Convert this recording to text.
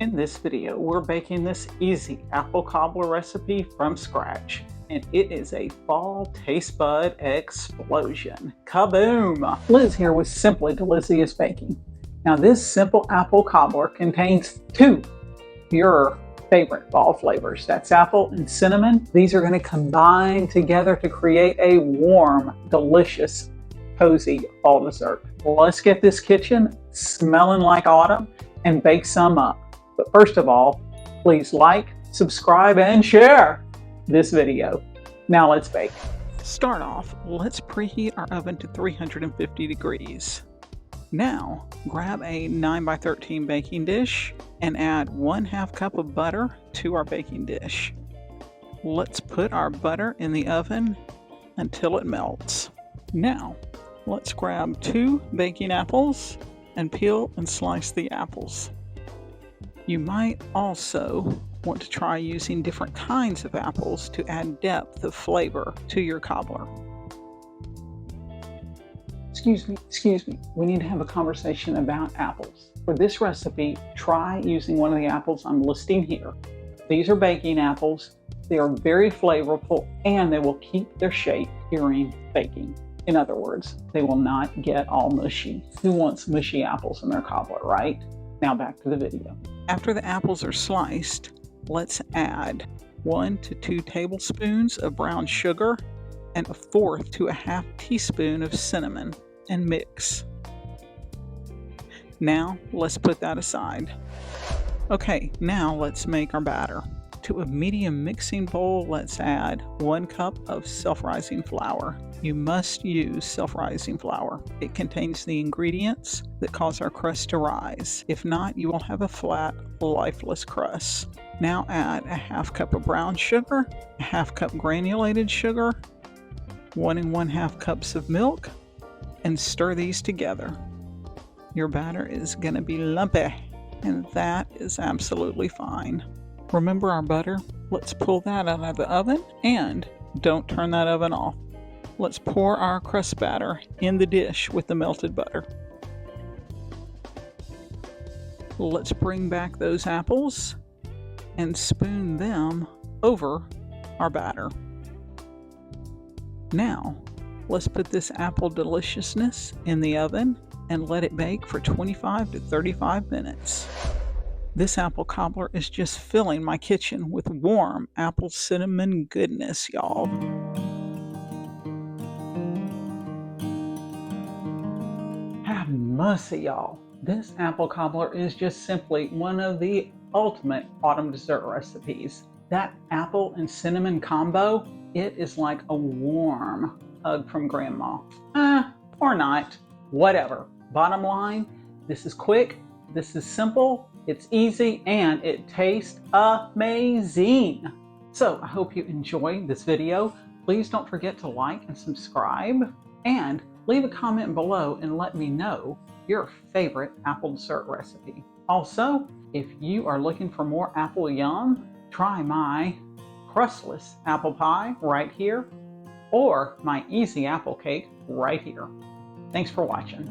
In this video, we're baking this easy apple cobbler recipe from scratch, and it is a fall taste bud explosion. Kaboom! Liz here with Simply Delicious Baking. Now this simple apple cobbler contains two your favorite fall flavors. That's apple and cinnamon. These are going to combine together to create a warm, delicious, cozy fall dessert. Let's get this kitchen smelling like autumn and bake some up. But first of all, please like, subscribe, and share this video. Now let's bake. To start off, let's preheat our oven to 350 degrees. Now, grab a 9x13 baking dish and add 1/2 cup of butter to our baking dish. Let's put our butter in the oven until it melts. Now, let's grab 2 baking apples and peel and slice the apples. You might also want to try using different kinds of apples to add depth of flavor to your cobbler. Excuse me, we need to have a conversation about apples. For this recipe, try using one of the apples I'm listing here. These are baking apples. They are very flavorful and they will keep their shape during baking. In other words, they will not get all mushy. Who wants mushy apples in their cobbler, right? Now back to the video. After the apples are sliced, let's add 1 to 2 tablespoons of brown sugar and 1/4 to 1/2 teaspoon of cinnamon and mix. Now let's put that aside. Okay, now let's make our batter. To a medium mixing bowl, let's add 1 cup of self-rising flour. You must use self-rising flour. It contains the ingredients that cause our crust to rise. If not, you will have a flat, lifeless crust. Now add 1/2 cup of brown sugar, 1/2 cup granulated sugar, 1 1/2 cups of milk, and stir these together. Your batter is going to be lumpy, and that is absolutely fine. Remember our butter? Let's pull that out of the oven and don't turn that oven off. Let's pour our crust batter in the dish with the melted butter. Let's bring back those apples and spoon them over our batter. Now, let's put this apple deliciousness in the oven and let it bake for 25 to 35 minutes. This apple cobbler is just filling my kitchen with warm apple cinnamon goodness, y'all. Have mercy, y'all. This apple cobbler is just simply one of the ultimate autumn dessert recipes. That apple and cinnamon combo, it is like a warm hug from grandma. Or not, whatever. Bottom line, this is quick, this is simple, it's easy, and it tastes amazing. So I hope you enjoyed this video. Please don't forget to like and subscribe, and leave a comment below and let me know your favorite apple dessert recipe. Also, if you are looking for more apple yum, try my crustless apple pie right here, or my easy apple cake right here. Thanks for watching.